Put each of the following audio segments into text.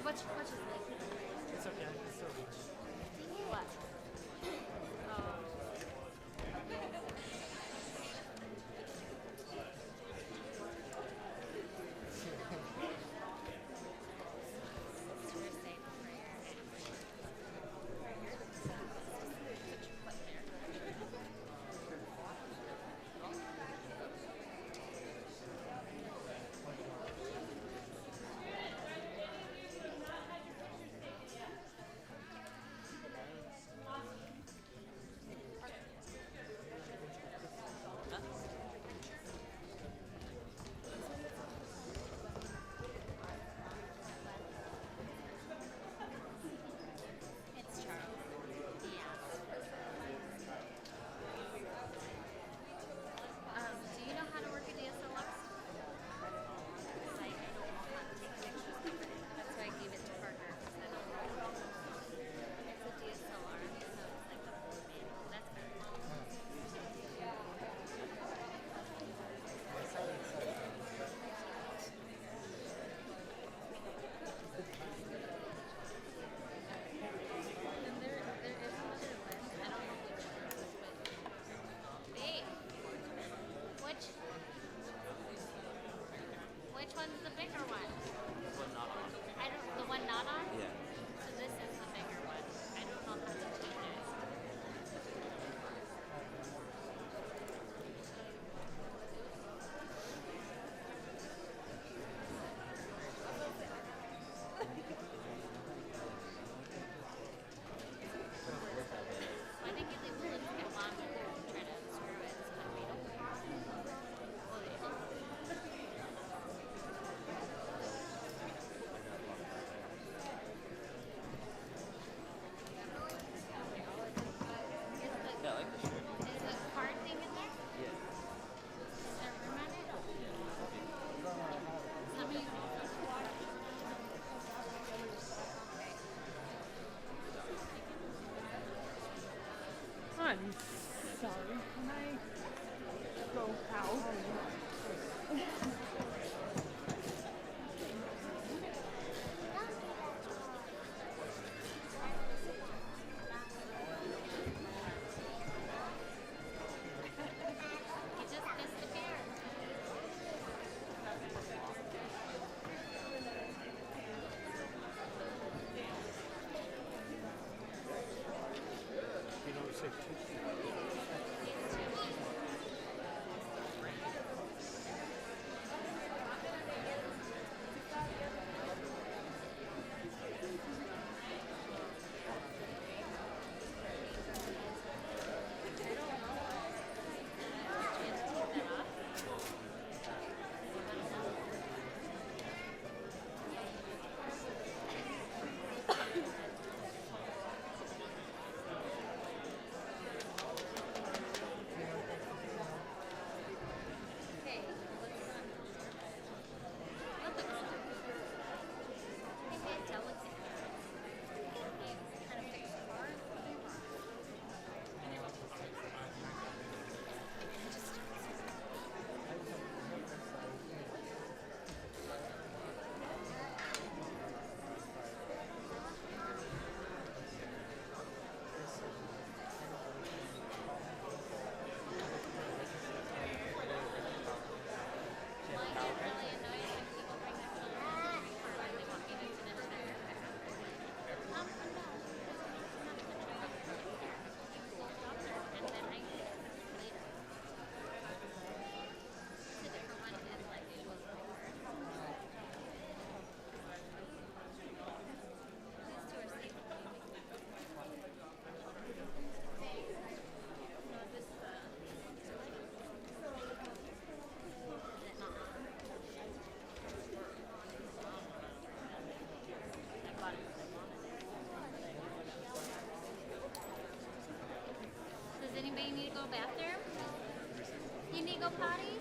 What's his name? It's okay, I can still reach. What? It's Charles. Yeah. Do you know how to work a DSLR? I don't know how to take pictures with it. That's why I gave it to Parker. Because I don't know. It's a DSLR, so it's like a full manual. That's kind of cool. And there is another lens. I don't know which one it is, but Babe, which one's the bigger one? One not on. The one not on? Yeah. So this is the bigger one. I don't know how to change it. I think if they pull it a bit longer and try to unscrew it, it's not readable. Oh, yeah. Yeah, I like the shirt. Is the card thing in there? Yeah. Is there room on it? Somebody I'm sorry. Can I go out? He just disappeared. You know, it's like Hey, what's on? What the girl do? Hey, hey, delicate. He's trying to fix the car. Well, I get really annoyed when people bring their phone up when they want me to finish their no. I'm not gonna try to use those doctors and then I later. It's a different one. It's like it was before. These two are safe. No, this is it not on? I bought it because I wanted it. Does anybody need to go to the bathroom? You need to go potty?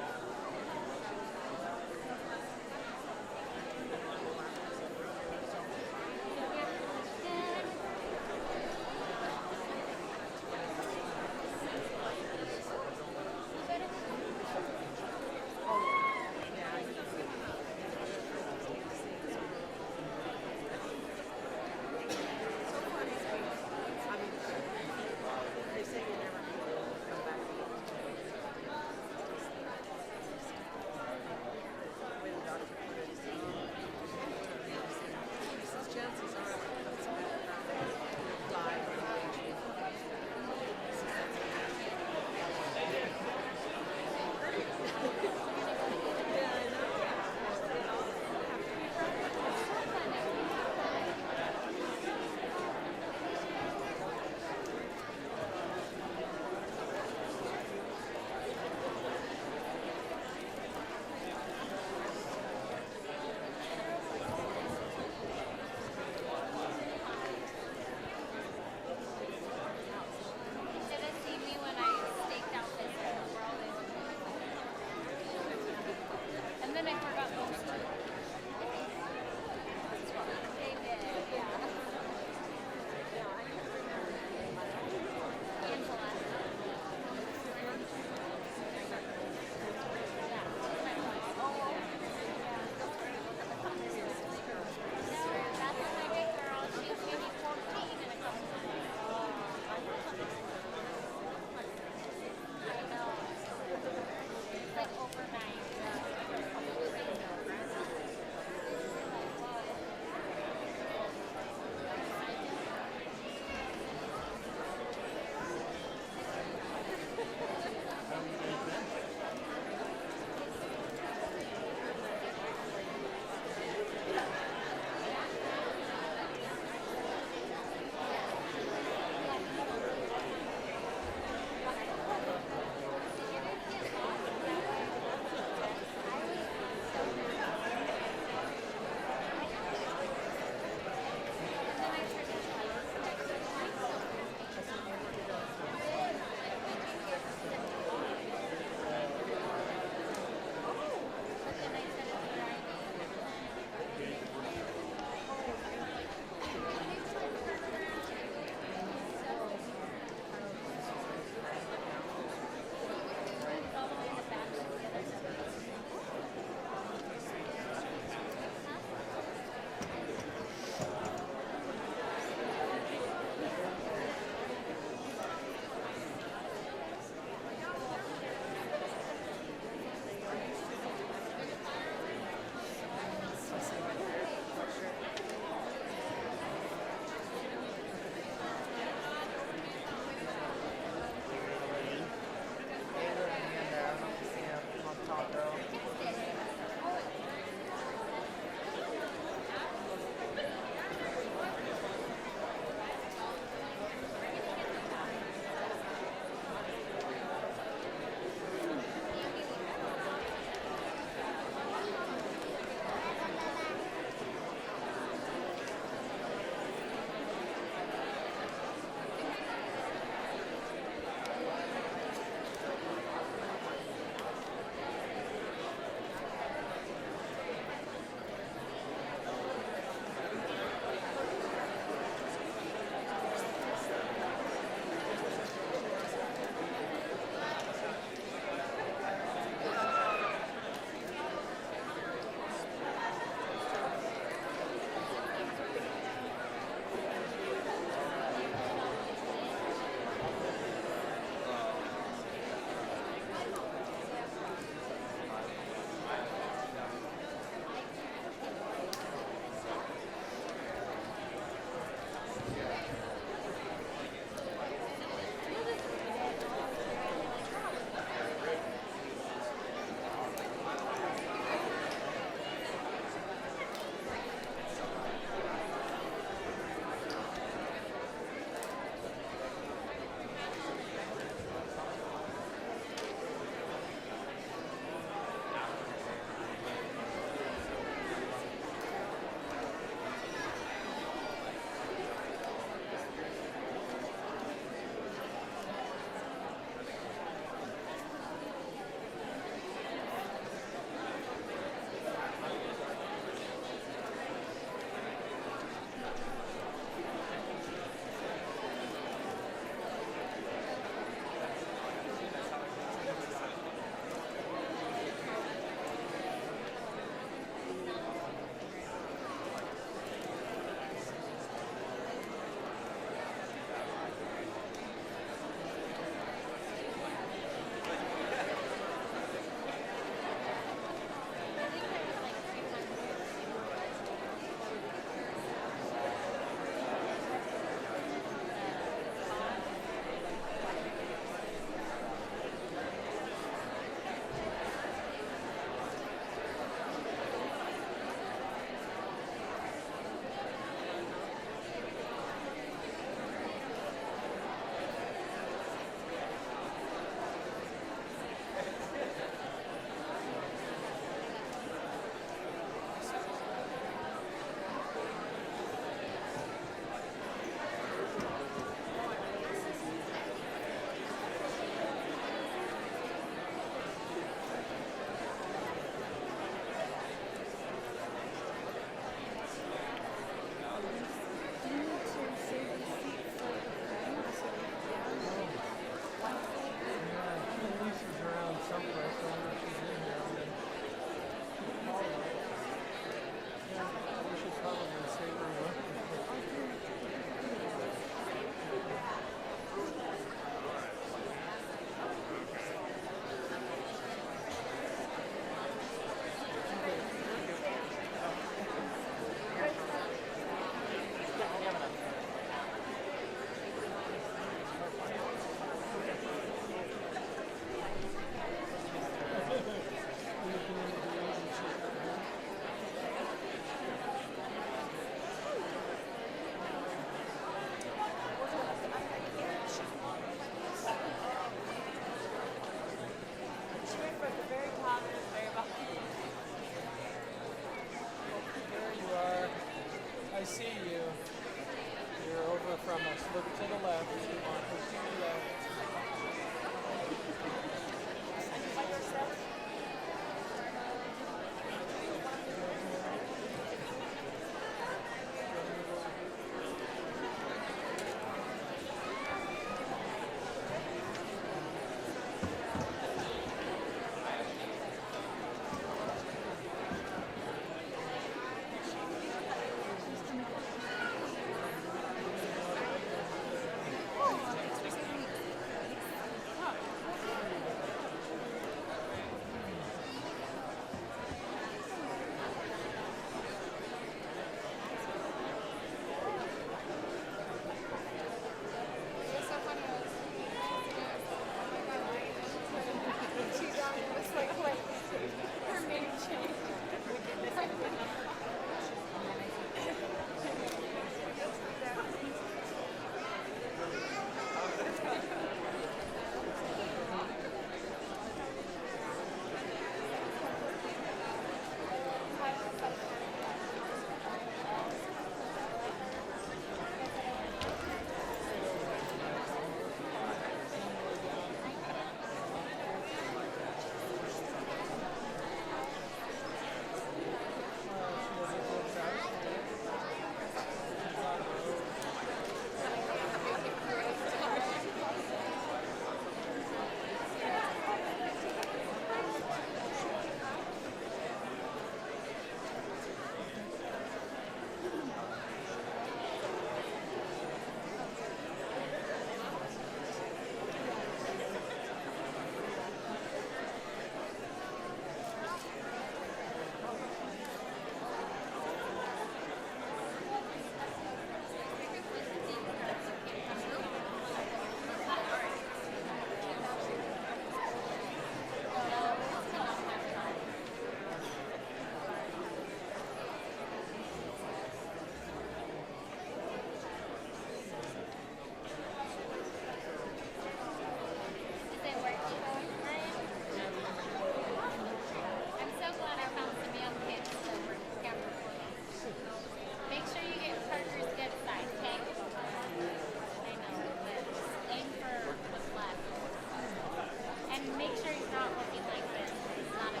And make sure he's not looking like this. It's not a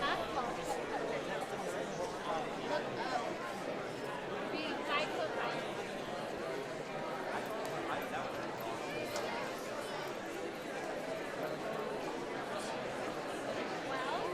huh? Look up. Be 5'5". Well,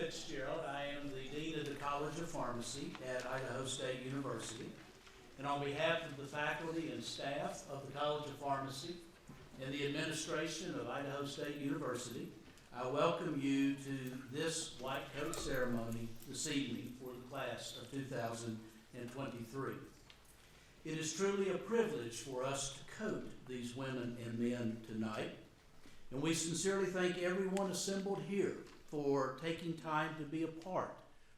Fitzgerald. I am the Dean of the College of Pharmacy at Idaho State University. And on behalf of the faculty and staff of the College of Pharmacy and the administration of Idaho State University, I welcome you to this white coat ceremony this evening for the class of 2023. It is truly a privilege for us to coat these women and men tonight, and we sincerely thank everyone assembled here for taking time to be a part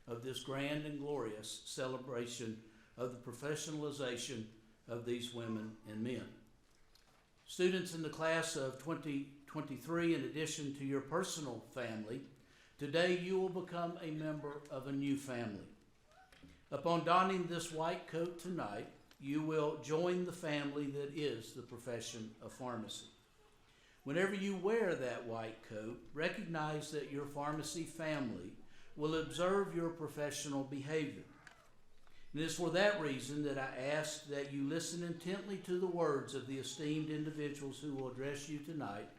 of this grand and glorious celebration of the professionalization of these women and men. Students in the class of 2023, in addition to your personal family, today you will become a member of a new family. Upon donning this white coat tonight, you will join the family that is the profession of pharmacy. Whenever you wear that white coat, recognize that your pharmacy family will observe your professional behavior. And it is for that reason that I ask that you listen intently to the words of the esteemed individuals who will address you tonight.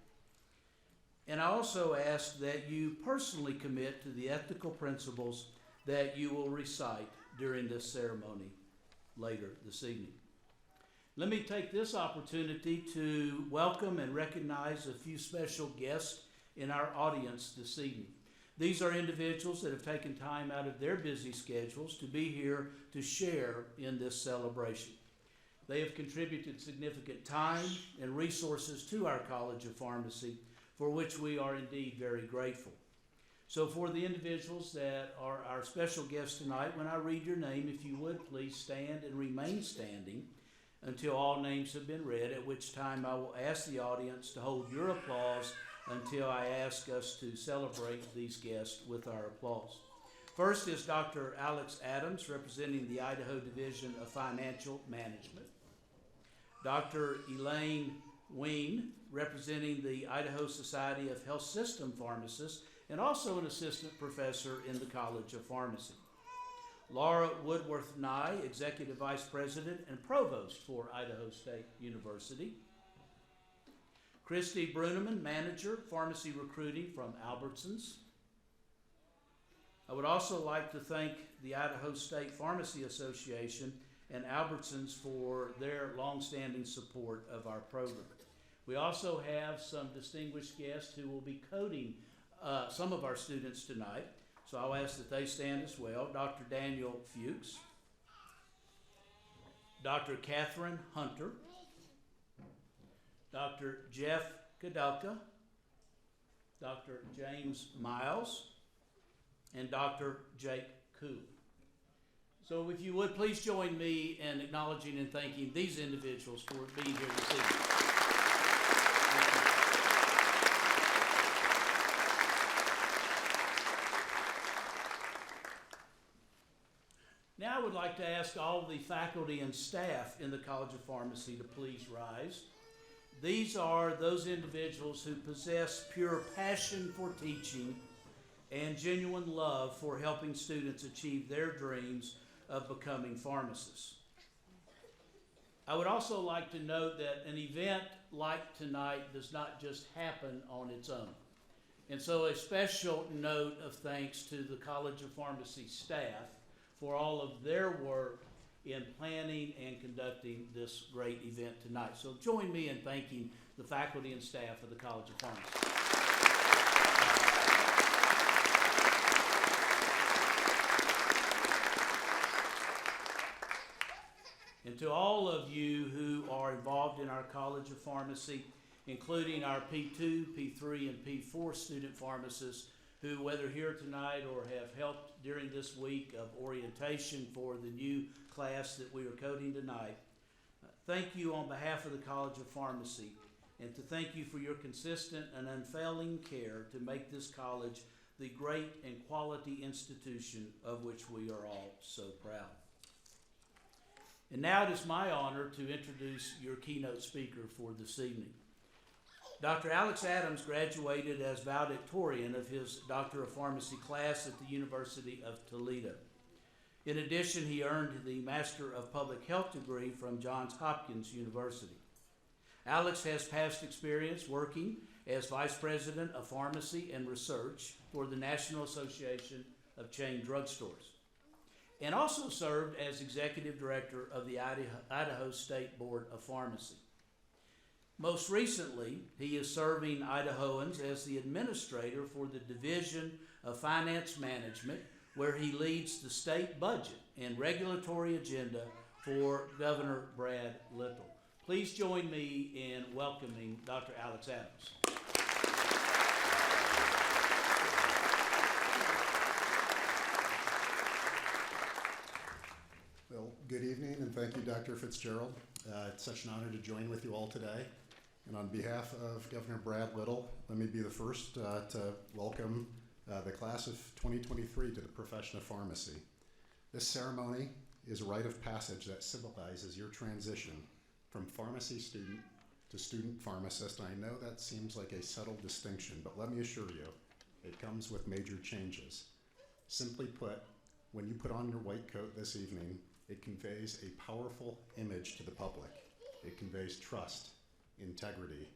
And I also ask that you personally commit to the ethical principles that you will recite during this ceremony later this evening. Let me take this opportunity to welcome and recognize a few special guests in our audience this evening. These are individuals that have taken time out of their busy schedules to be here to share in this celebration. They have contributed significant time and resources to our College of Pharmacy, for which we are indeed very grateful. So for the individuals that are our special guests tonight, when I read your name, if you would please stand and remain standing until all names have been read, at which time I will ask the audience to hold your applause until I ask us to celebrate these guests with our applause. First is Dr. Alex Adams, representing the Idaho Division of Financial Management. Dr. Elaine Moon, representing the Idaho Society of Health System Pharmacists, and also an assistant professor in the College of Pharmacy. Laura Woodworth-Nye, Executive Vice President and Provost for Idaho State University. Christy Bruneman, Manager, Pharmacy Recruiting from Albertsons. I would also like to thank the Idaho State Pharmacy Association and Albertsons for their longstanding support of our program. We also have some distinguished guests who will be coding some of our students tonight. So I'll ask that they stand as well. Dr. Daniel Fuchs, Dr. Catherine Hunter, Dr. Jeff Kadelka, Dr. James Miles, and Dr. Jake Koo. So if you would, please join me in acknowledging and thanking these individuals for being here this evening. Now I would like to ask all the faculty and staff in the College of Pharmacy to please rise. These are those individuals who possess pure passion for teaching and genuine love for helping students achieve their dreams of becoming pharmacists. I would also like to note that an event like tonight does not just happen on its own. And so a special note of thanks to the College of Pharmacy staff for all of their work in planning and conducting this great event tonight. So join me in thanking the faculty and staff of the College of Pharmacy. And to all of you who are involved in our College of Pharmacy, including our P2, P3, and P4 student pharmacists who, whether here tonight or have helped during this week of orientation for the new class that we are coding tonight, thank you on behalf of the College of Pharmacy, and to thank you for your consistent and unfailing care to make this college the great and quality institution of which we are all so proud. And now it is my honor to introduce your keynote speaker for this evening. Dr. Alex Adams graduated as valedictorian of his Doctor of Pharmacy class at the University of Toledo. In addition, he earned the Master of Public Health degree from Johns Hopkins University. Alex has past experience working as Vice President of Pharmacy and Research for the National Association of Chain Drugstores, and also served as Executive Director of the Idaho State Board of Pharmacy. Most recently, he is serving Idahoans as the Administrator for the Division of Finance Management, where he leads the state budget and regulatory agenda for Governor Brad Little. Please join me in welcoming Dr. Alex Adams. Well, good evening, and thank you, Dr. Fitzgerald. It's such an honor to join with you all today. And on behalf of Governor Brad Little, let me be the first to welcome the class of 2023 to the profession of pharmacy. This ceremony is a rite of passage that symbolizes your transition from pharmacy student to student pharmacist. And I know that seems like a subtle distinction, but let me assure you, it comes with major changes. Simply put, when you put on your white coat this evening, it conveys a powerful image to the public. It conveys trust, integrity,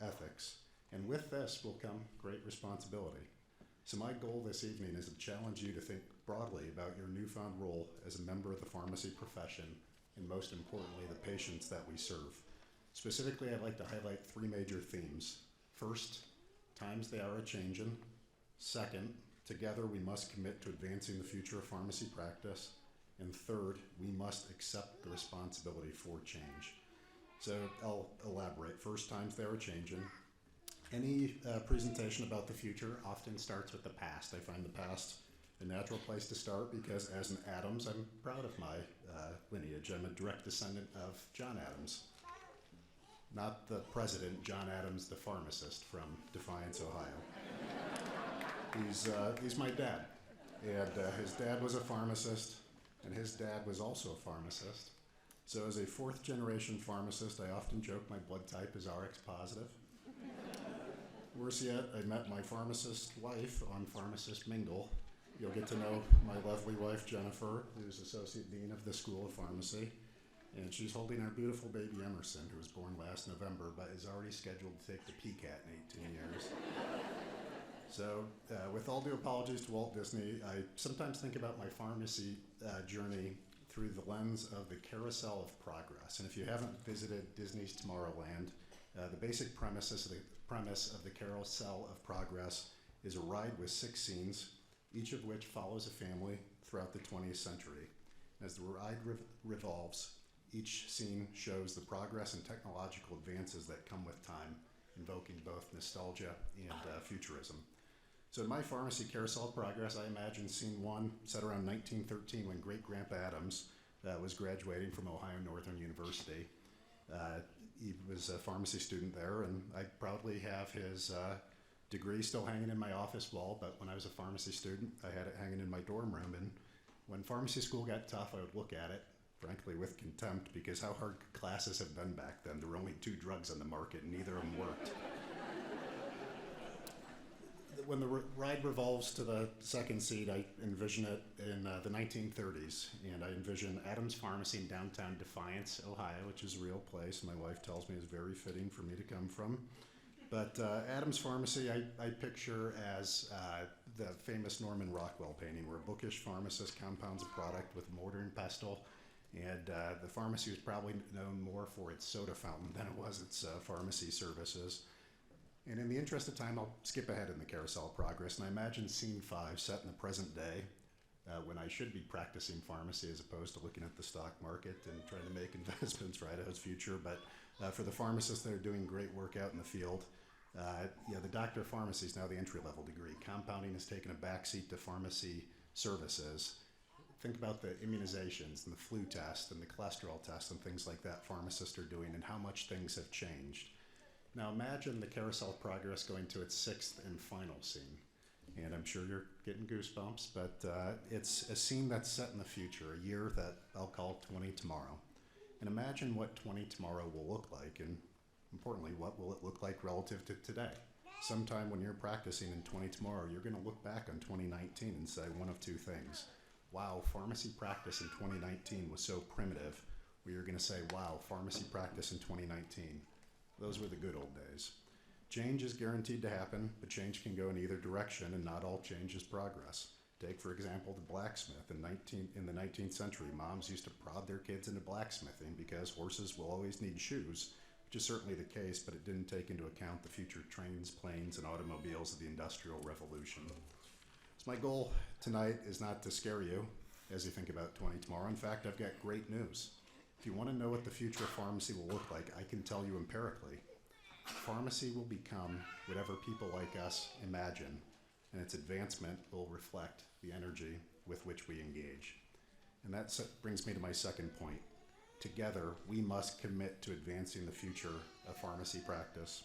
ethics, and with this will come great responsibility. So my goal this evening is to challenge you to think broadly about your newfound role as a member of the pharmacy profession, and most importantly, the patients that we serve. Specifically, I'd like to highlight three major themes. First, times they are a-changin'. Second, together we must commit to advancing the future of pharmacy practice. And third, we must accept the responsibility for change. So I'll elaborate. First, times they are changing. Any presentation about the future often starts with the past. I find the past a natural place to start because as an Adams, I'm proud of my lineage. I'm a direct descendant of John Adams. Not the president, John Adams, the pharmacist from Defiance, Ohio. He's my dad. And his dad was a pharmacist, and his dad was also a pharmacist. So as a fourth generation pharmacist, I often joke my blood type is RX positive. Worse yet, I met my pharmacist wife on Pharmacist Mingle. You'll get to know my lovely wife, Jennifer, who's Associate Dean of the School of Pharmacy. And she's holding our beautiful baby Emerson, who was born last November, but is already scheduled to take the PCAT in 18 years. So, with all due apologies to Walt Disney, I sometimes think about my pharmacy journey through the lens of the Carousel of Progress. And if you haven't visited Disney's Tomorrowland, the basic premise of the Carousel of Progress is a ride with 6 scenes, each of which follows a family throughout the 20th century. As the ride revolves, each scene shows the progress and technological advances that come with time, invoking both nostalgia and futurism. So in my pharmacy Carousel of Progress, I imagine scene 1 set around 1913 when Great-Grandpa Adams was graduating from Ohio Northern University. He was a pharmacy student there, and I proudly have his degree still hanging in my office wall, but when I was a pharmacy student, I had it hanging in my dorm room, and when pharmacy school got tough, I would look at it, frankly, with contempt, because how hard classes have been back then. There were only 2 drugs on the market, and neither of them worked. When the ride revolves to the second seat, I envision it in the 1930s, and I envision Adams Pharmacy in downtown Defiance, Ohio, which is a real place. My wife tells me is very fitting for me to come from. But Adams Pharmacy, I picture as the famous Norman Rockwell painting, where a bookish pharmacist compounds a product with mortar and pestle, and the pharmacy was probably known more for its soda fountain than it was its pharmacy services. And in the interest of time, I'll skip ahead in the Carousel of Progress, and I imagine scene 5 set in the present day, when I should be practicing pharmacy as opposed to looking at the stock market and trying to make investments for Idaho's future. But for the pharmacists that are doing great work out in the field, the doctor of pharmacy is now the entry-level degree. Compounding has taken a backseat to pharmacy services. Think about the immunizations and the flu test and the cholesterol test and things like that pharmacists are doing and how much things have changed. Now imagine the Carousel of Progress going to its 6th and final scene. And I'm sure you're getting goosebumps, but it's a scene that's set in the future, a year that I'll call 20 tomorrow. And imagine what 20 tomorrow will look like, and importantly, what will it look like relative to today? Sometime when you're practicing in 20 tomorrow, you're gonna look back on 2019 and say one of 2 things. Wow, pharmacy practice in 2019 was so primitive. Or you're gonna say, wow, pharmacy practice in 2019. Those were the good old days. Change is guaranteed to happen, but change can go in either direction, and not all change is progress. Take, for example, the blacksmith. In the 19th century, moms used to prod their kids into blacksmithing because horses will always need shoes, which is certainly the case, but it didn't take into account the future trains, planes, and automobiles of the Industrial Revolution. So my goal tonight is not to scare you as you think about 20 tomorrow. In fact, I've got great news. If you want to know what the future of pharmacy will look like, I can tell you empirically. Pharmacy will become whatever people like us imagine, and its advancement will reflect the energy with which we engage. And that brings me to my second point. Together, we must commit to advancing the future of pharmacy practice.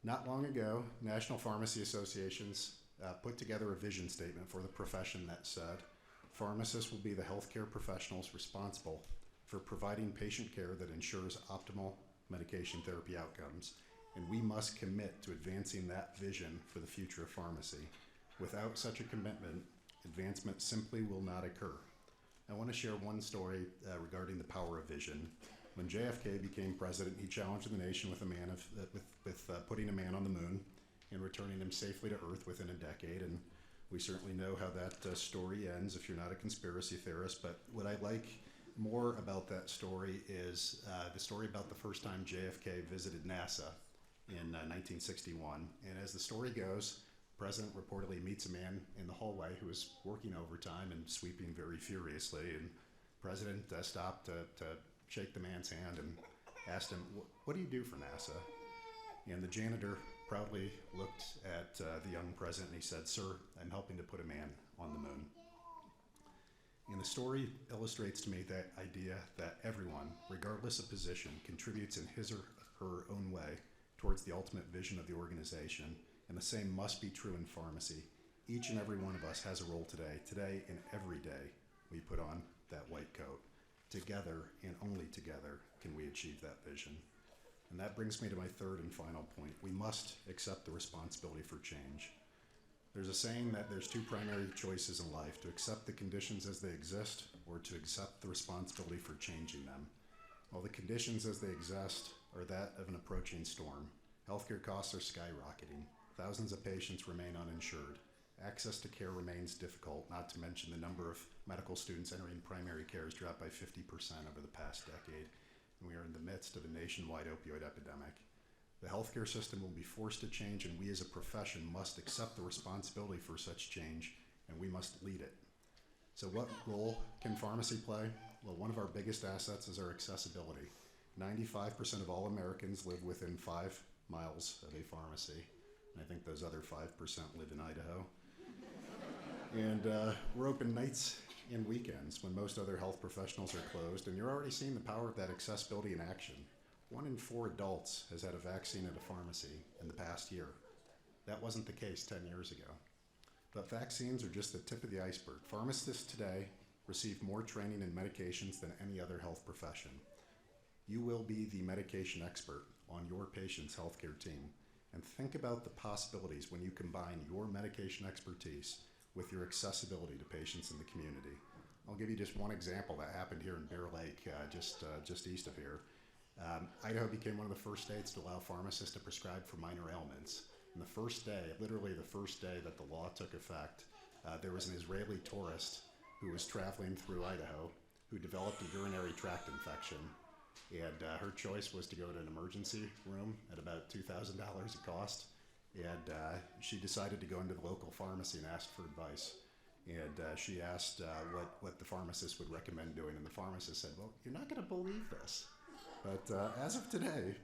Not long ago, National Pharmacy Associations put together a vision statement for the profession that said, pharmacists will be the healthcare professionals responsible for providing patient care that ensures optimal medication therapy outcomes, and we must commit to advancing that vision for the future of pharmacy. Without such a commitment, advancement simply will not occur. I want to share one story regarding the power of vision. When JFK became president, he challenged the nation with putting a man on the moon and returning him safely to Earth within a decade. And we certainly know how that story ends if you're not a conspiracy theorist. But what I like more about that story is the story about the first time JFK visited NASA in 1961. And as the story goes, the president reportedly meets a man in the hallway who was working overtime and sweeping very furiously. And the president stopped to shake the man's hand and asked him, "What do you do for NASA?" And the janitor proudly looked at the young president and he said, "Sir, I'm helping to put a man on the moon." And the story illustrates to me that idea that everyone, regardless of position, contributes in his or her own way towards the ultimate vision of the organization, and the same must be true in pharmacy. Each and every one of us has a role today and every day we put on that white coat. Together and only together can we achieve that vision. And that brings me to my third and final point. We must accept the responsibility for change. There's a saying that there's two primary choices in life: to accept the conditions as they exist or to accept the responsibility for changing them. Well, the conditions as they exist are that of an approaching storm. Healthcare costs are skyrocketing. Thousands of patients remain uninsured. Access to care remains difficult, not to mention the number of medical students entering primary care has dropped by 50% over the past decade, and we are in the midst of a nationwide opioid epidemic. The healthcare system will be forced to change, and we as a profession must accept the responsibility for such change, and we must lead it. So what role can pharmacy play? Well, one of our biggest assets is our accessibility. 95% of all Americans live within 5 miles of a pharmacy, and I think those other 5% live in Idaho. And we're open nights and weekends when most other health professionals are closed, and you're already seeing the power of that accessibility in action. 1 in 4 adults has had a vaccine at a pharmacy in the past year. That wasn't the case 10 years ago. But vaccines are just the tip of the iceberg. Pharmacists today receive more training in medications than any other health profession. You will be the medication expert on your patient's healthcare team. And think about the possibilities when you combine your medication expertise with your accessibility to patients in the community. I'll give you just one example that happened here in Bear Lake, just east of here. Idaho became one of the first states to allow pharmacists to prescribe for minor ailments. And the first day, literally the first day that the law took effect, there was an Israeli tourist who was traveling through Idaho who developed a urinary tract infection. And her choice was to go to an emergency room at about $2,000 a cost. And she decided to go into the local pharmacy and ask for advice. And she asked what the pharmacist would recommend doing. And the pharmacist said, "Well, you're not going to believe this. But as of today,"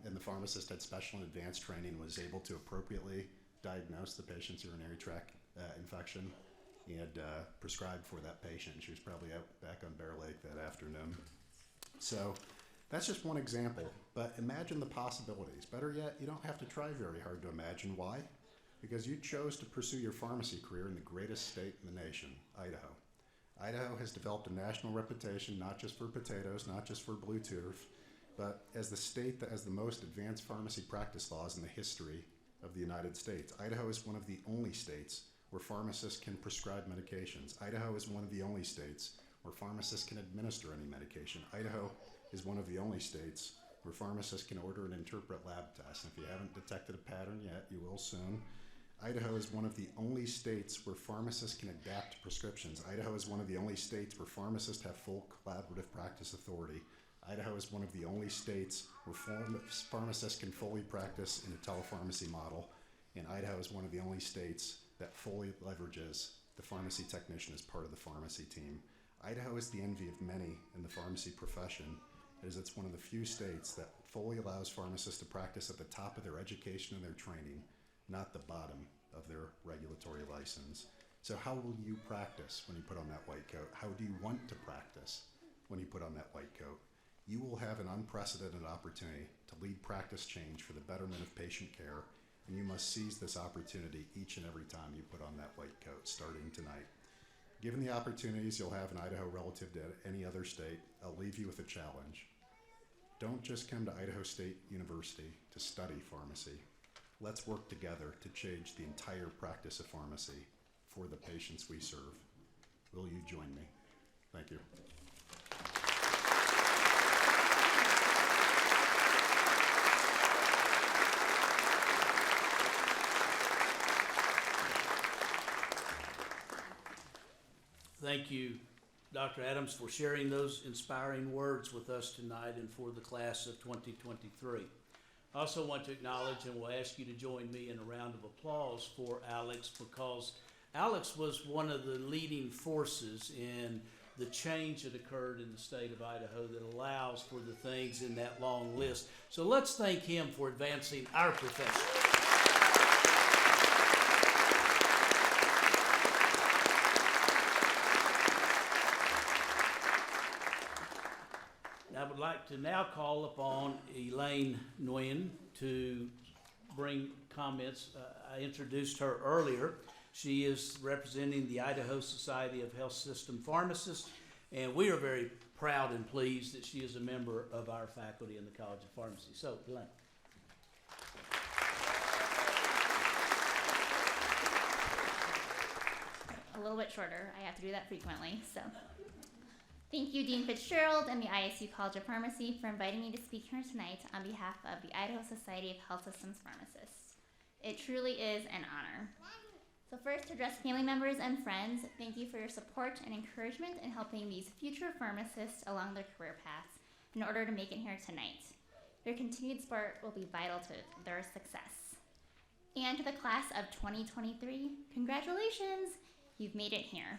and the pharmacist had special and advanced training, was able to appropriately diagnose the patient's urinary tract infection and prescribe for that patient. She was probably out back on Bear Lake that afternoon. So that's just one example, but imagine the possibilities. Better yet, you don't have to try very hard to imagine. Why? Because you chose to pursue your pharmacy career in the greatest state in the nation, Idaho. Idaho has developed a national reputation, not just for potatoes, not just for blue turf, but as the state that has the most advanced pharmacy practice laws in the history of the United States. Idaho is one of the only states where pharmacists can prescribe medications. Idaho is one of the only states where pharmacists can administer any medication. Idaho is one of the only states where pharmacists can order and interpret lab tests. And if you haven't detected a pattern yet, you will soon. Idaho is one of the only states where pharmacists can adapt prescriptions. Idaho is one of the only states where pharmacists have full collaborative practice authority. Idaho is one of the only states where pharmacists can fully practice in a telepharmacy model. And Idaho is one of the only states that fully leverages the pharmacy technician as part of the pharmacy team. Idaho is the envy of many in the pharmacy profession, as it's one of the few states that fully allows pharmacists to practice at the top of their education and their training, not the bottom of their regulatory license. So how will you practice when you put on that white coat? How do you want to practice when you put on that white coat? You will have an unprecedented opportunity to lead practice change for the betterment of patient care, and you must seize this opportunity each and every time you put on that white coat, starting tonight. Given the opportunities you'll have in Idaho relative to any other state, I'll leave you with a challenge. Don't just come to Idaho State University to study pharmacy. Let's work together to change the entire practice of pharmacy for the patients we serve. Will you join me? Thank you. Thank you, Dr. Adams, for sharing those inspiring words with us tonight and for the class of 2023. I also want to acknowledge and will ask you to join me in a round of applause for Alex, because Alex was one of the leading forces in the change that occurred in the state of Idaho that allows for the things in that long list. So let's thank him for advancing our profession. I would like to now call upon Elaine Moon to bring comments. I introduced her earlier. She is representing the Idaho Society of Health System Pharmacists, and we are very proud and pleased that she is a member of our faculty in the College of Pharmacy. So, Elaine. A little bit shorter. I have to do that frequently, so. Thank you, Dean Fitzgerald and the ISU College of Pharmacy for inviting me to speak here tonight on behalf of the Idaho Society of Health Systems Pharmacists. It truly is an honor. So first, to address family members and friends, thank you for your support and encouragement in helping these future pharmacists along their career paths in order to make it here tonight. Your continued support will be vital to their success. And to the class of 2023, congratulations, you've made it here.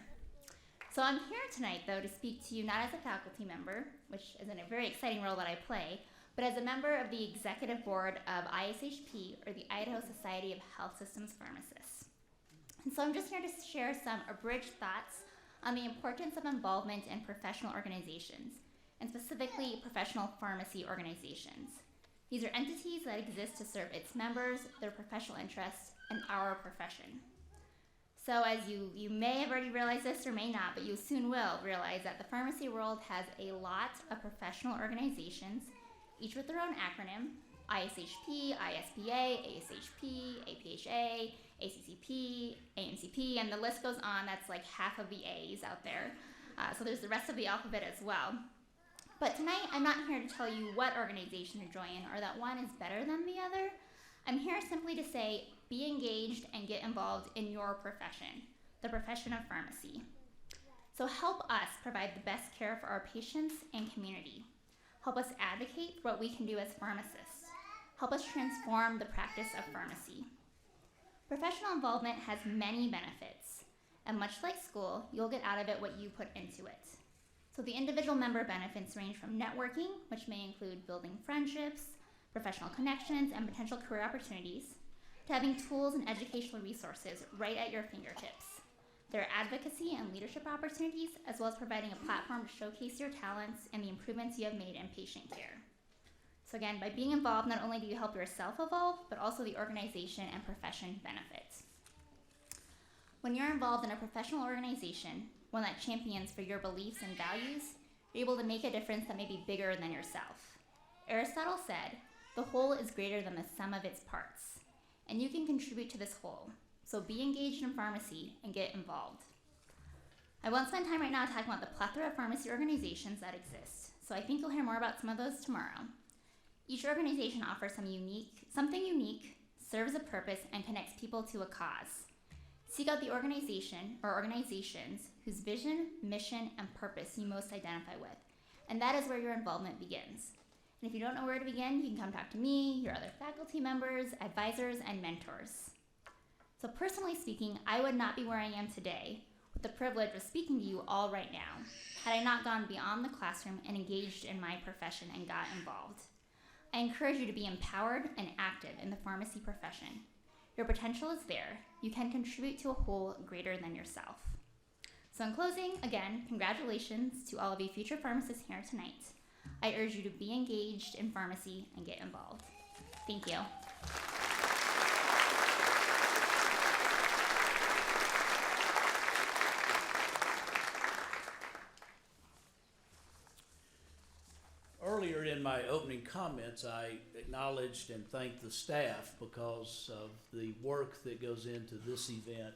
So I'm here tonight, though, to speak to you not as a faculty member, which is in a very exciting role that I play, but as a member of the executive board of ISHP, or the Idaho Society of Health Systems Pharmacists. And so I'm just here to share some abridged thoughts on the importance of involvement in professional organizations, and specifically professional pharmacy organizations. These are entities that exist to serve its members, their professional interests, and our profession. So as you may have already realized this or may not, but you soon will realize that the pharmacy world has a lot of professional organizations, each with their own acronym: ISHP, ISPA, ASHP, APHA, ACCP, AMCP, and the list goes on. That's like half of the A's out there. So there's the rest of the alphabet as well. But tonight, I'm not here to tell you what organization to join or that one is better than the other. I'm here simply to say, be engaged and get involved in your profession, the profession of pharmacy. So help us provide the best care for our patients and community. Help us advocate for what we can do as pharmacists. Help us transform the practice of pharmacy. Professional involvement has many benefits, and much like school, you'll get out of it what you put into it. So the individual member benefits range from networking, which may include building friendships, professional connections, and potential career opportunities, to having tools and educational resources right at your fingertips. There are advocacy and leadership opportunities, as well as providing a platform to showcase your talents and the improvements you have made in patient care. So again, by being involved, not only do you help yourself evolve, but also the organization and profession benefits. When you're involved in a professional organization, one that champions for your beliefs and values, you're able to make a difference that may be bigger than yourself. Aristotle said, "The whole is greater than the sum of its parts," and you can contribute to this whole. So be engaged in pharmacy and get involved. I won't spend time right now talking about the plethora of pharmacy organizations that exist, so I think you'll hear more about some of those tomorrow. Each organization offers something unique, serves a purpose, and connects people to a cause. Seek out the organization or organizations whose vision, mission, and purpose you most identify with, and that is where your involvement begins. And if you don't know where to begin, you can come talk to me, your other faculty members, advisors, and mentors. So personally speaking, I would not be where I am today with the privilege of speaking to you all right now had I not gone beyond the classroom and engaged in my profession and got involved. I encourage you to be empowered and active in the pharmacy profession. Your potential is there. You can contribute to a whole greater than yourself. So in closing, again, congratulations to all of you future pharmacists here tonight. I urge you to be engaged in pharmacy and get involved. Thank you. Earlier in my opening comments, I acknowledged and thanked the staff because of the work that goes into this event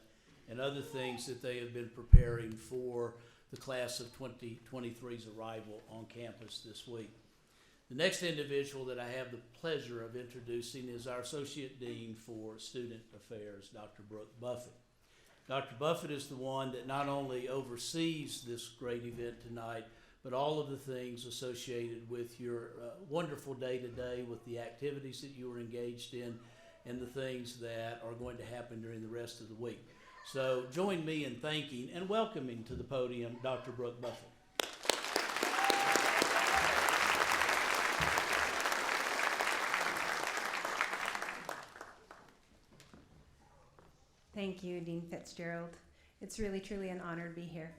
and other things that they have been preparing for the class of 2023's arrival on campus this week. The next individual that I have the pleasure of introducing is our Associate Dean for Student Affairs, Dr. Brooke Buffett. Dr. Buffett is the one that not only oversees this great event tonight, but all of the things associated with your wonderful day-to-day, with the activities that you are engaged in, and the things that are going to happen during the rest of the week. So join me in thanking and welcoming to the podium Dr. Brooke Buffett. Thank you, Dean Fitzgerald. It's really, truly an honor to be here.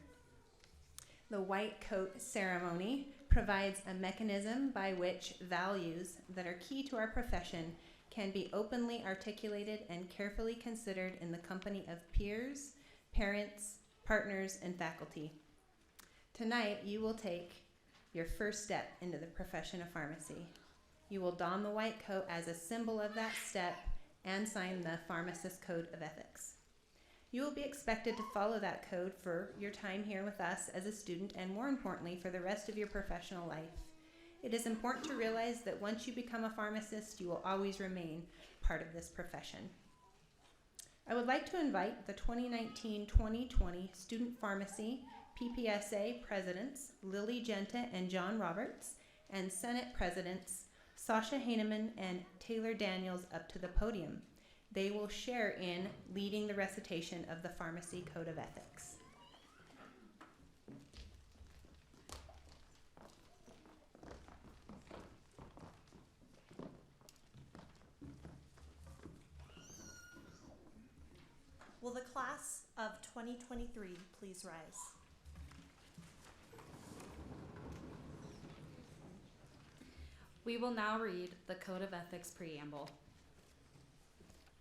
The white coat ceremony provides a mechanism by which values that are key to our profession can be openly articulated and carefully considered in the company of peers, parents, partners, and faculty. Tonight, you will take your first step into the profession of pharmacy. You will don the white coat as a symbol of that step and sign the Pharmacist Code of Ethics. You will be expected to follow that code for your time here with us as a student and, more importantly, for the rest of your professional life. It is important to realize that once you become a pharmacist, you will always remain part of this profession. I would like to invite the 2019-2020 Student Pharmacy Ppsa Presidents Lily Genta and John Roberts and Senate Presidents Sasha Heineman and Taylor Daniels up to the podium. They will share in leading the recitation of the Pharmacy Code of Ethics. Will the class of 2023 please rise? We will now read the Code of Ethics Preamble.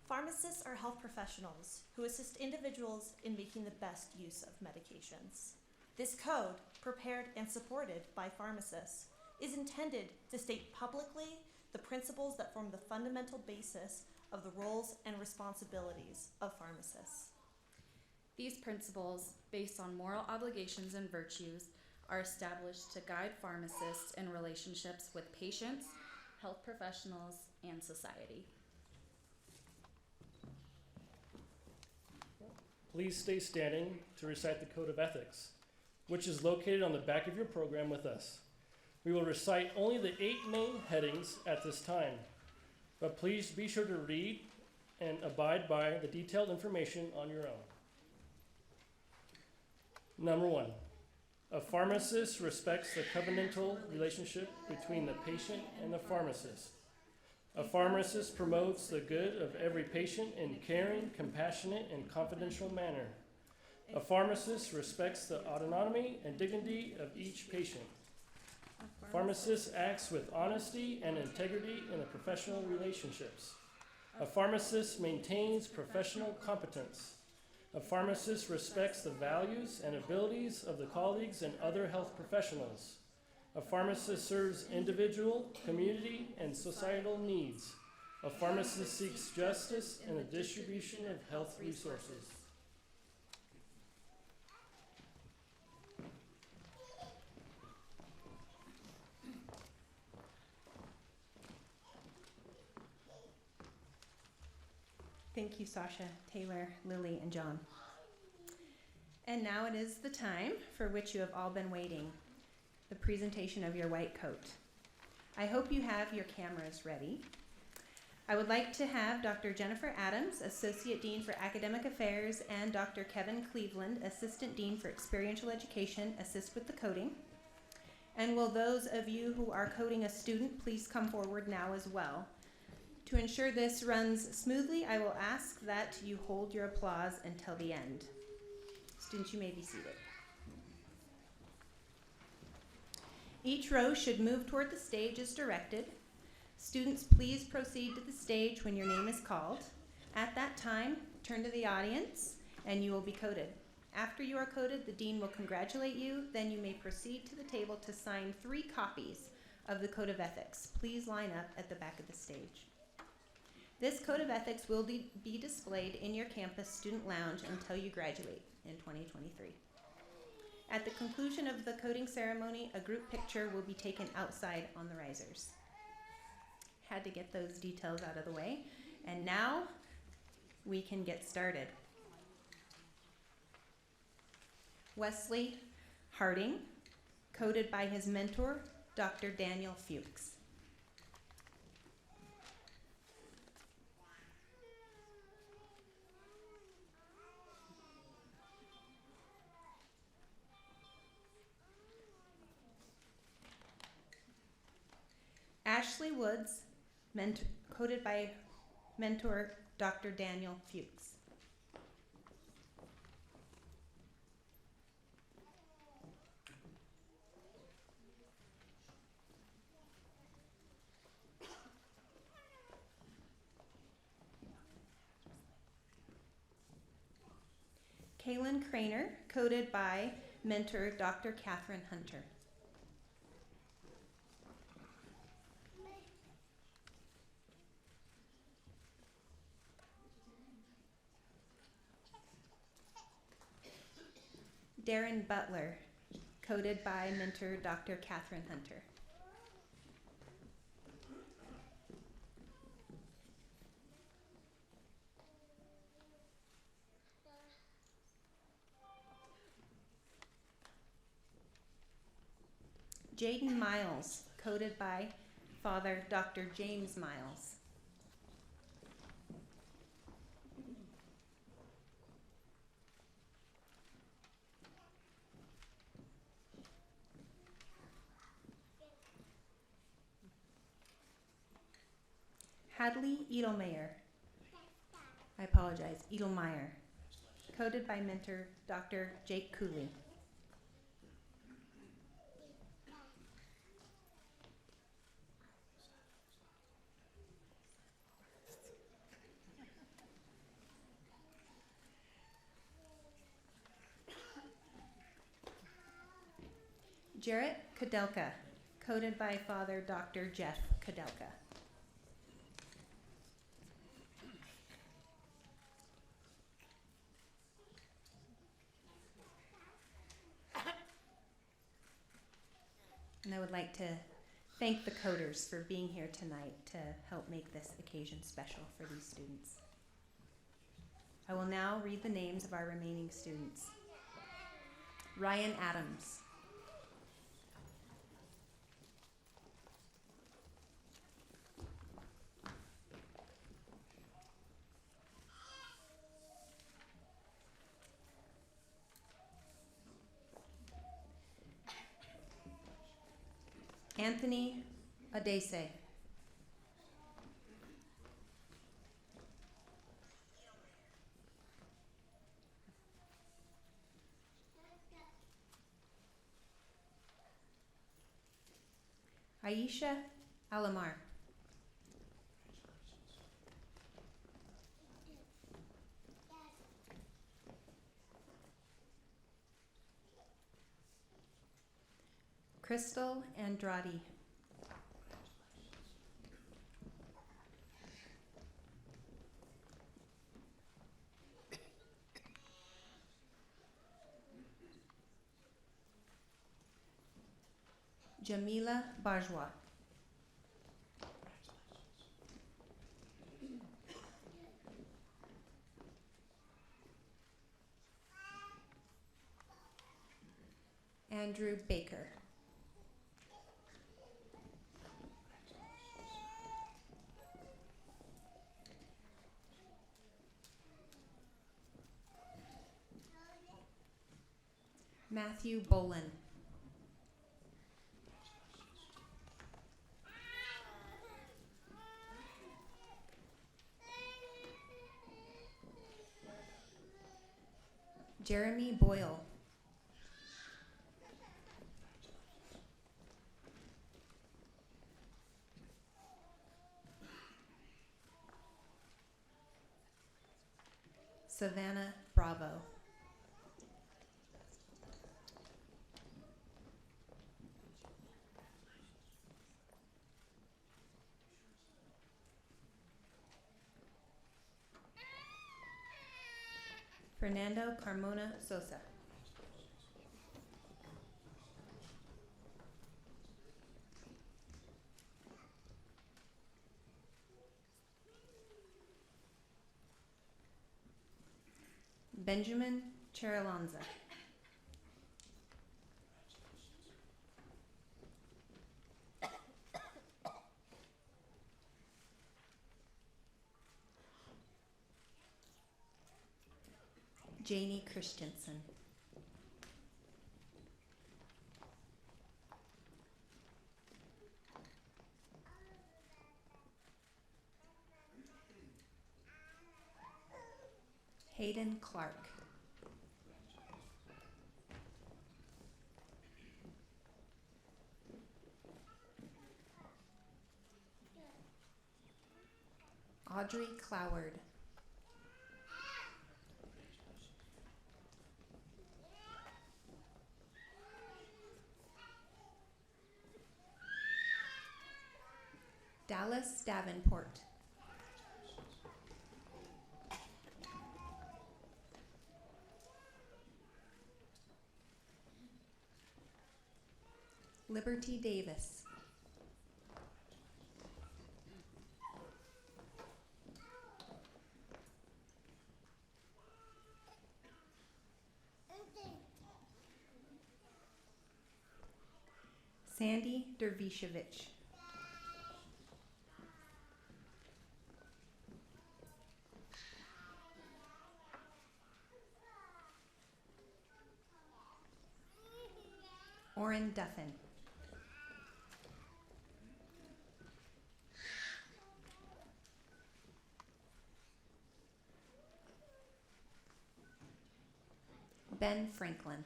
Pharmacists are health professionals who assist individuals in making the best use of medications. This code, prepared and supported by pharmacists, is intended to state publicly the principles that form the fundamental basis of the roles and responsibilities of pharmacists. These principles, based on moral obligations and virtues, are established to guide pharmacists in relationships with patients, health professionals, and society. Please stay standing to recite the Code of Ethics, which is located on the back of your program with us. We will recite only the 8 main headings at this time, but please be sure to read and abide by the detailed information on your own. Number 1, a pharmacist respects the covenantal relationship between the patient and the pharmacist. A pharmacist promotes the good of every patient in caring, compassionate, and confidential manner. A pharmacist respects the autonomy and dignity of each patient. A pharmacist acts with honesty and integrity in the professional relationships. A pharmacist maintains professional competence. A pharmacist respects the values and abilities of the colleagues and other health professionals. A pharmacist serves individual, community, and societal needs. A pharmacist seeks justice in the distribution of health resources. Thank you, Sasha, Taylor, Lily, and John. And now it is the time for which you have all been waiting, the presentation of your white coat. I hope you have your cameras ready. I would like to have Dr. Jennifer Adams, Associate Dean for Academic Affairs, and Dr. Kevin Cleveland, Assistant Dean for Experiential Education, assist with the coding. And will those of you who are coding a student please come forward now as well. To ensure this runs smoothly, I will ask that you hold your applause until the end. Students, you may be seated. Each row should move toward the stage as directed. Students, please proceed to the stage when your name is called. At that time, turn to the audience and you will be coded. After you are coded, the dean will congratulate you. Then you may proceed to the table to sign 3 copies of the Code of Ethics. Please line up at the back of the stage. This Code of Ethics will be displayed in your campus student lounge until you graduate in 2023. At the conclusion of the coding ceremony, a group picture will be taken outside on the risers. Had to get those details out of the way. And now we can get started. Wesley Harding, coded by his mentor, Dr. Daniel Fuchs. Ashley Woods, coded by mentor Dr. Daniel Fuchs. Kaylin Craner, coded by mentor Dr. Catherine Hunter. Darren Butler, coded by mentor Dr. Catherine Hunter. Jaden Miles, coded by Father Dr. James Miles. Hadley Edelmeyer. I apologize, Edelmeyer. Coded by mentor Dr. Jake Cooley. Jarrett Kadelka, coded by Father Dr. Jeff Kadelka. And I would like to thank the coders for being here tonight to help make this occasion special for these students. I will now read the names of our remaining students. Ryan Adams. Anthony Adese. Aisha Alamar. Crystal Andrade. Jamila Bajwa. Andrew Baker. Matthew Bolin. Jeremy Boyle. Savannah Bravo. Fernando Carmona Sosa. Benjamin Cherilanza. Janie Christensen. Hayden Clark. Audrey Cloward. Dallas Davenport. Liberty Davis. Sandy Dervishevich. Orrin Duffin. Ben Franklin.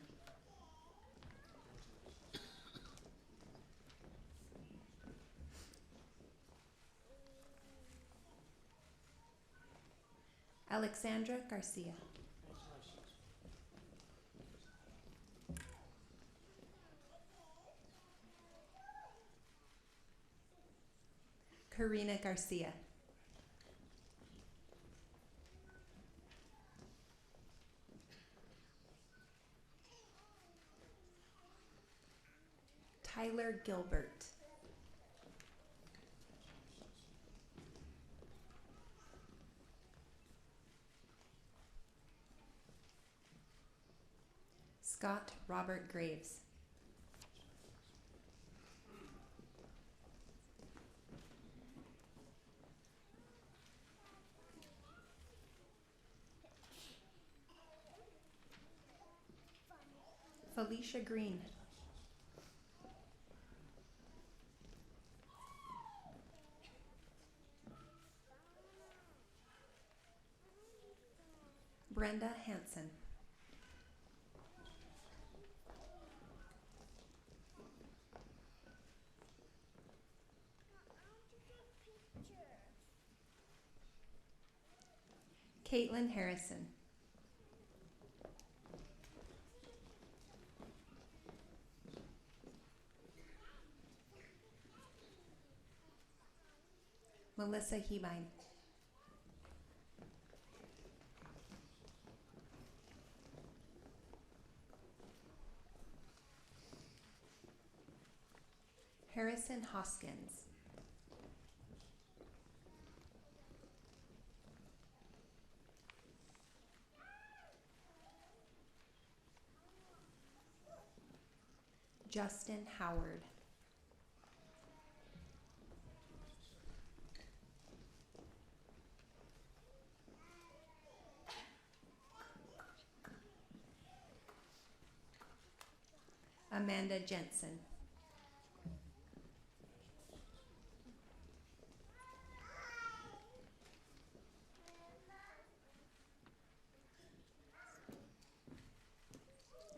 Alexandra Garcia. Karina Garcia. Tyler Gilbert. Scott Robert Graves. Felicia Green. Brenda Hansen. Caitlin Harrison. Melissa Hebine. Harrison Hoskins. Justin Howard. Amanda Jensen.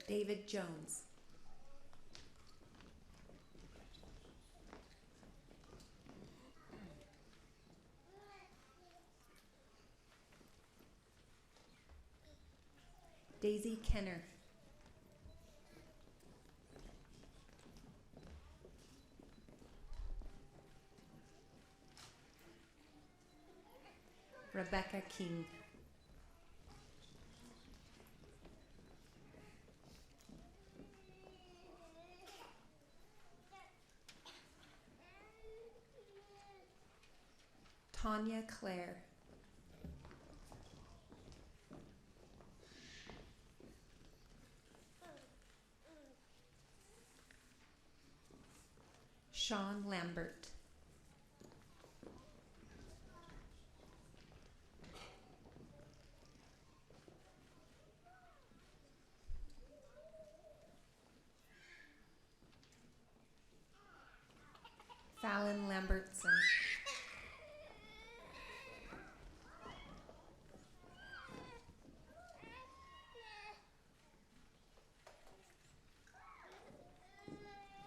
David Jones. Daisy Kenner. Rebecca King. Tanya Clare. Sean Lambert. Fallon Lambertson.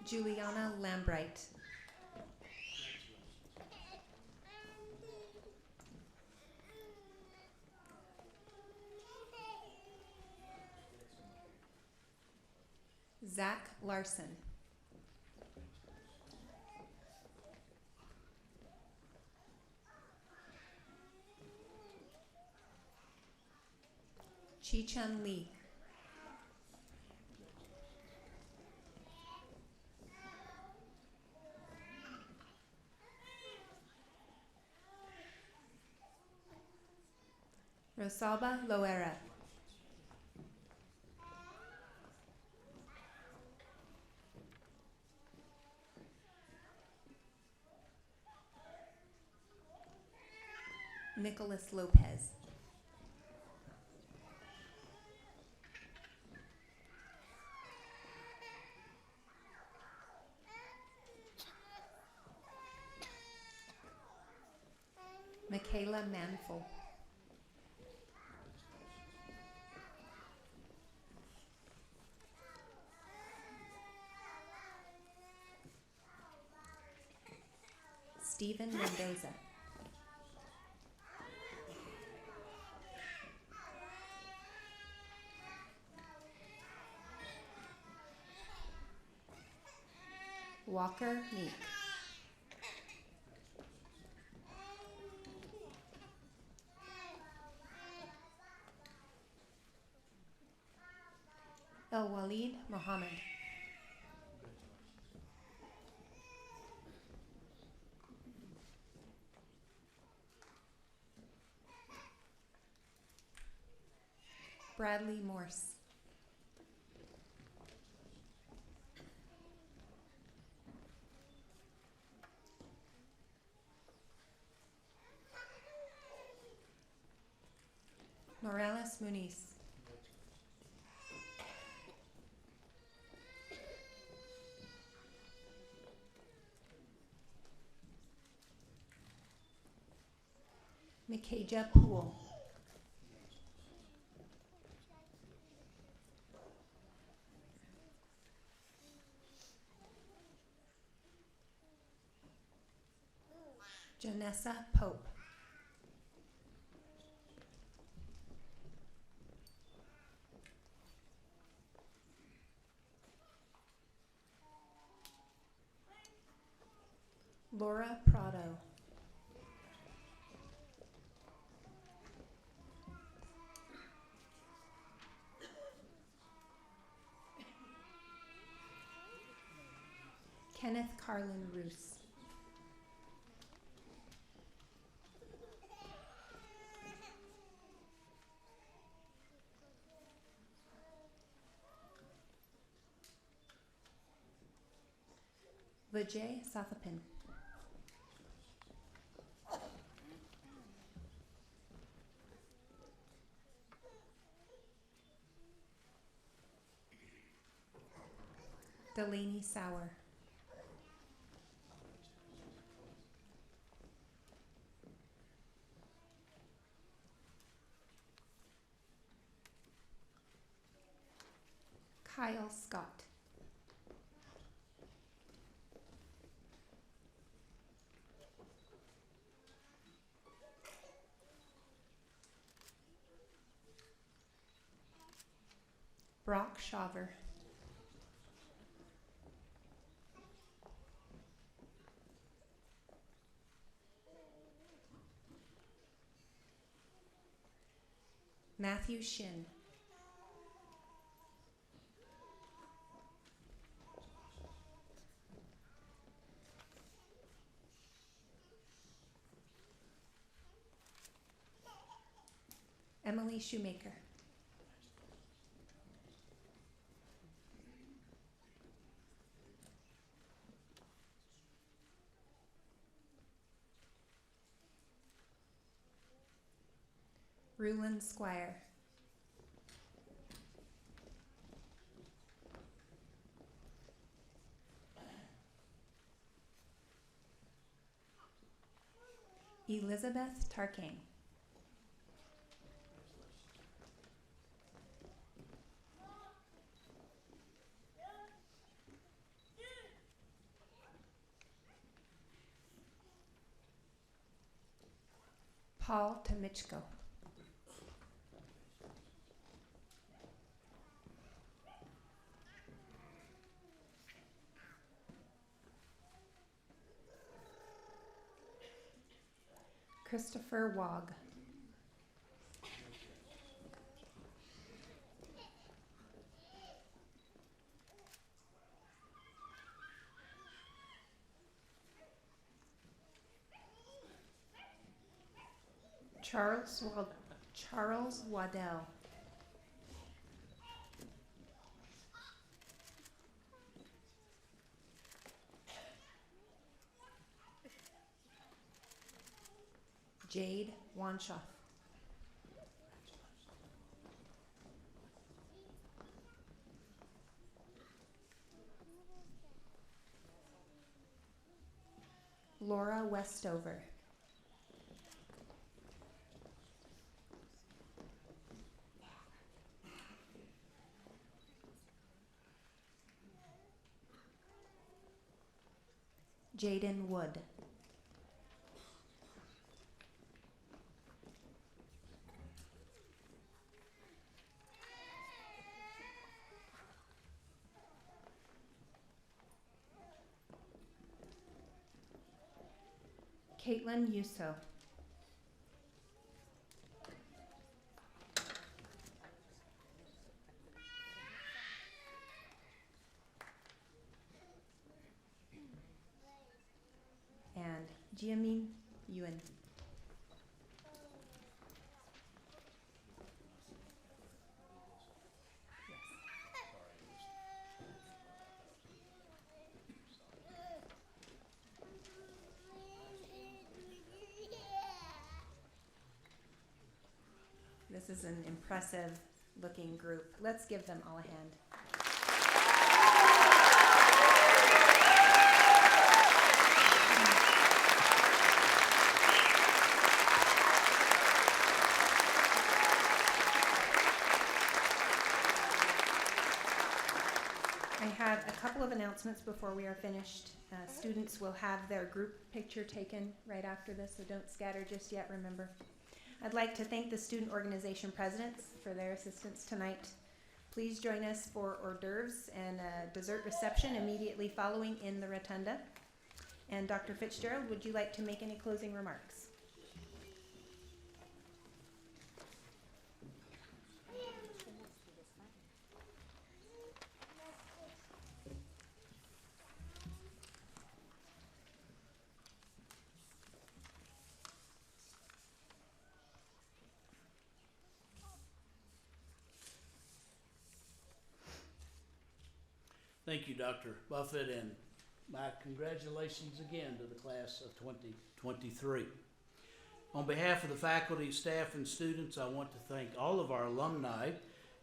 Juliana Lambright. Zach Larson. Chi-Chun Lee. Rosalba Loera. Nicholas Lopez. Michaela Manful. Stephen Mendoza. Walker Meek. El Walid Mohammed. Bradley Morse. Morales Muniz. Mikaja Poole. Janessa Pope. Laura Prado. Kenneth Carlin Roos. Vijay Sathapin. Delaney Sauer. Kyle Scott. Brock Shaver. Matthew Shin. Emily Shoemaker. Rulon Squire. Elizabeth Tarkang. Paul Tomichko. Christopher Wog. Charles Waddell. Jade Wanshoff. Laura Westover. Jaden Wood. Caitlin Yuso. And Jiamin Yuan. This is an impressive looking group. Let's give them all a hand. I have a couple of announcements before we are finished. Students will have their group picture taken right after this, so don't scatter just yet, remember. I'd like to thank the student organization presidents for their assistance tonight. Please join us for hors d'oeuvres and a dessert reception immediately following in the rotunda. And Dr. Fitzgerald, would you like to make any closing remarks? Thank you, Dr. Buffett, and my congratulations again to the class of 2023. On behalf of the faculty, staff, and students, I want to thank all of our alumni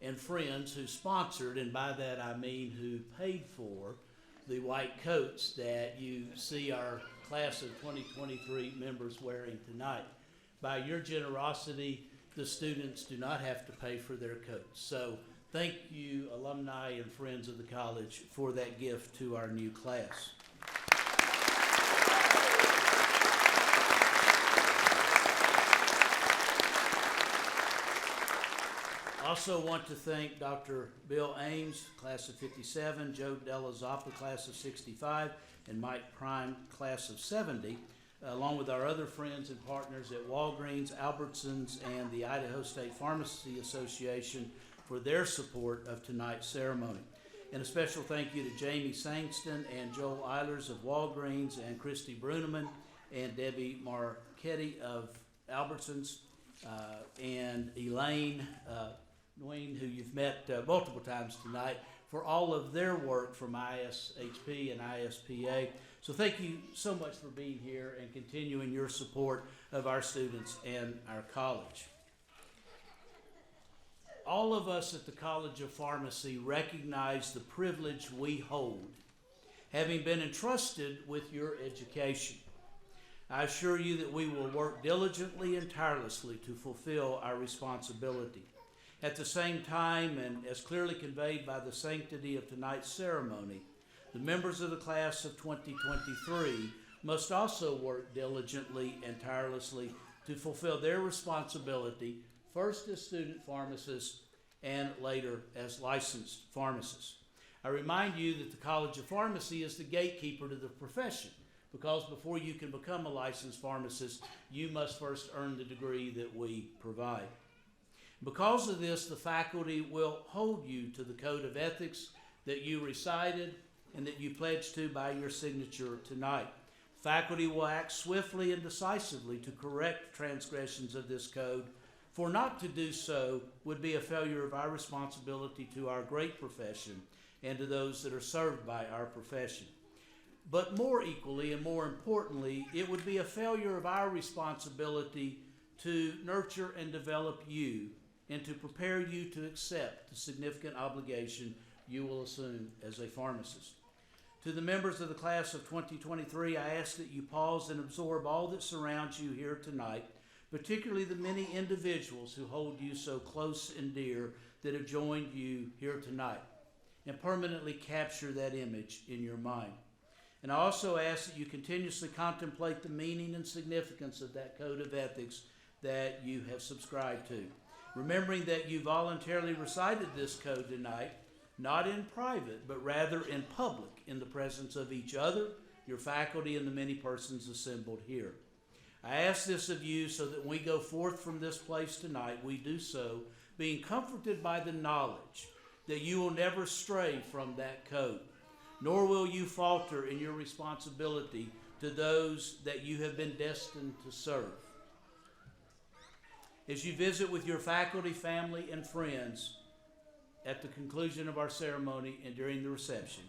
and friends who sponsored, and by that I mean who paid for, the white coats that you see our class of 2023 members wearing tonight. By your generosity, the students do not have to pay for their coats. So thank you, alumni and friends of the college, for that gift to our new class. Also want to thank Dr. Bill Ames, class of 57, Joe Della Zappa, class of 65, and Mike Prime, class of 70, along with our other friends and partners at Walgreens, Albertsons, and the Idaho State Pharmacy Association for their support of tonight's ceremony. And a special thank you to Jamie Sangston and Joel Eilers of Walgreens, and Christy Bruneman and Debbie Marchetti of Albertsons, and Elaine Moon, who you've met multiple times tonight, for all of their work from ISHP and ISPA. So thank you so much for being here and continuing your support of our students and our college. All of us at the College of Pharmacy recognize the privilege we hold, having been entrusted with your education. I assure you that we will work diligently and tirelessly to fulfill our responsibility. At the same time, and as clearly conveyed by the sanctity of tonight's ceremony, the members of the class of 2023 must also work diligently and tirelessly to fulfill their responsibility, first as student pharmacists and later as licensed pharmacists. I remind you that the College of Pharmacy is the gatekeeper to the profession, because before you can become a licensed pharmacist, you must first earn the degree that we provide. Because of this, the faculty will hold you to the code of ethics that you recited and that you pledged to by your signature tonight. Faculty will act swiftly and decisively to correct transgressions of this code, for not to do so would be a failure of our responsibility to our great profession and to those that are served by our profession. But more equally and more importantly, it would be a failure of our responsibility to nurture and develop you and to prepare you to accept the significant obligation you will assume as a pharmacist. To the members of the class of 2023, I ask that you pause and absorb all that surrounds you here tonight, particularly the many individuals who hold you so close and dear that have joined you here tonight, and permanently capture that image in your mind. And I also ask that you continuously contemplate the meaning and significance of that code of ethics that you have subscribed to, remembering that you voluntarily recited this code tonight, not in private, but rather in public, in the presence of each other, your faculty, and the many persons assembled here. I ask this of you so that when we go forth from this place tonight, we do so being comforted by the knowledge that you will never stray from that code, nor will you falter in your responsibility to those that you have been destined to serve. As you visit with your faculty, family, and friends at the conclusion of our ceremony and during the reception,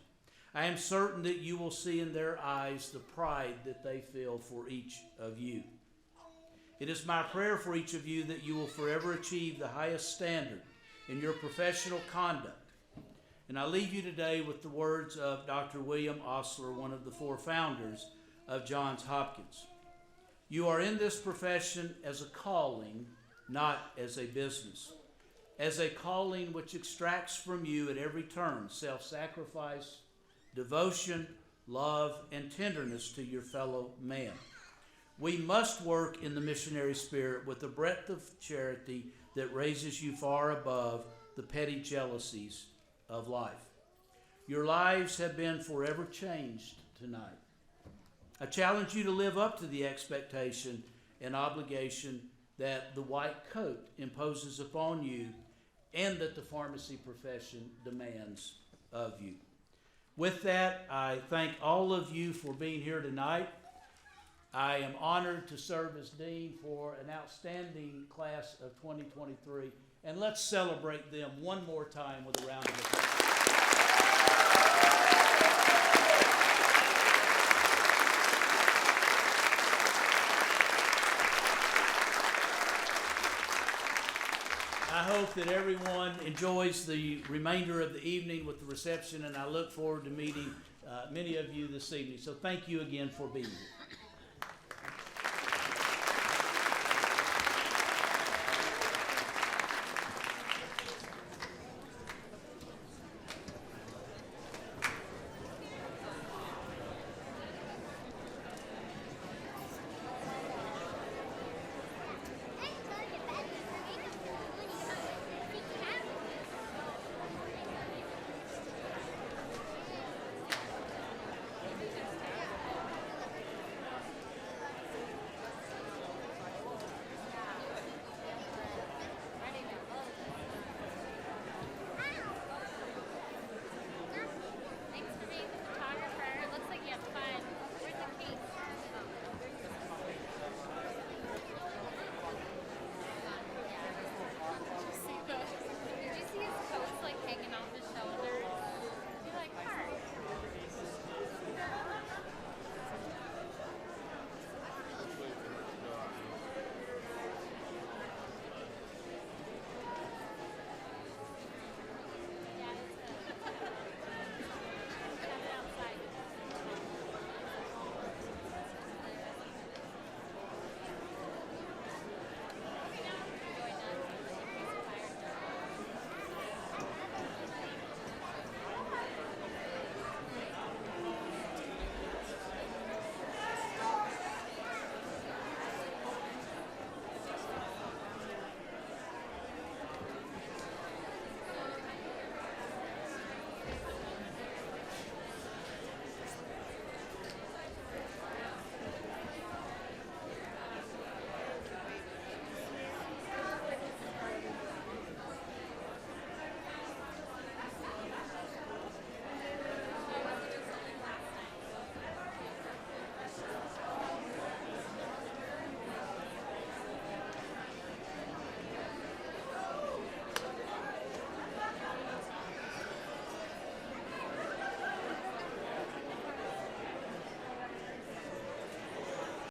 I am certain that you will see in their eyes the pride that they feel for each of you. It is my prayer for each of you that you will forever achieve the highest standard in your professional conduct. And I leave you today with the words of Dr. William Osler, one of the four founders of Johns Hopkins. You are in this profession as a calling, not as a business. As a calling which extracts from you at every turn self-sacrifice, devotion, love, and tenderness to your fellow man. We must work in the missionary spirit with a breadth of charity that raises you far above the petty jealousies of life. Your lives have been forever changed tonight. I challenge you to live up to the expectation and obligation that the white coat imposes upon you and that the pharmacy profession demands of you. With that, I thank all of you for being here tonight. I am honored to serve as dean for an outstanding class of 2023, and let's celebrate them one more time with a round of applause. that everyone enjoys the remainder of the evening with the reception, and I look forward to meeting many of you this evening. So thank you again for being here.